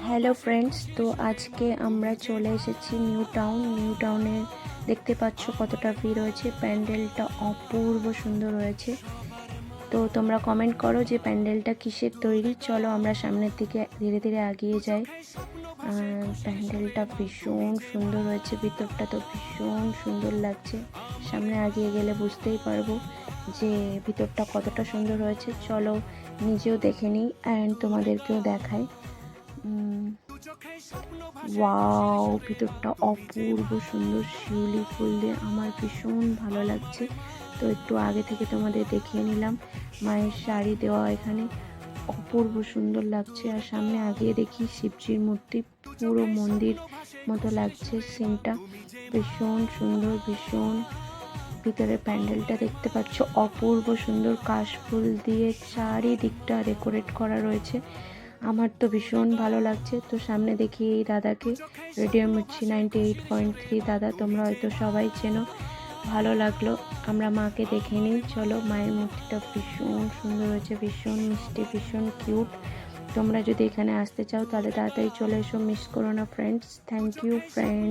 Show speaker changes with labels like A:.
A: Hello friends, তো আজকে আমরা চলে এসেছি নিউ টাউনে। দেখতে পাচ্ছ কতটা ভিড় হয়েছে। প্যান্ডেলটা অপূর্ব সুন্দর হয়েছে। তো তোমরা কমেন্ট করো যে প্যান্ডেলটা কিসের তৈরি। চলো আমরা সামনের দিকে ধীরে ধীরে এগিয়ে যাই। প্যান্ডেলটা ভীষণ সুন্দর হয়েছে, ভিতরটা তো ভীষণ সুন্দর লাগছে। সামনে এগিয়ে গেলে বুঝতেই পারবো যে ভিতরটা কতটা সুন্দর হয়েছে। চলো নিজেও দেখে নিই অ্যান্ড তোমাদেরকেও দেখাই। ওয়াও, ভিতরটা অপূর্ব সুন্দর, শিউলি ফুল দিয়ে আমার ভীষণ ভালো লাগছে। তো একটু আগে থেকে তোমাদের দেখিয়ে নিলাম। মায়ের শাড়ি দেওয়া এখানে অপূর্ব সুন্দর লাগছে। আর সামনে আগিয়ে দেখি শিবজির মূর্তি, পুরো মন্দির মতো লাগছে সিনটা। ভীষণ সুন্দর, ভীষণ। ভিতরে প্যান্ডেলটা দেখতে পাচ্ছ অপূর্ব সুন্দর, কাশফুল দিয়ে চারিদিকটা ডেকোরেট করা রয়েছে। আমার তো ভীষণ ভালো লাগছে। তো সামনে দেখি এই দাদাকে, রেডিও মির্চি 98.3 দাদা, তোমরা হয়তো সবাই চেনো। ভালো লাগলো। আমরা মাকে দেখে নিই। চলো, মায়ের মূর্তিটা ভীষণ সুন্দর হয়েছে, ভীষণ মিষ্টি, ভীষণ কিউট। তোমরা যদি এখানে আসতে চাও তাহলে তাড়াতাড়ি চলে এসো, মিস করো না ফ্রেন্ডস। Thank you friends.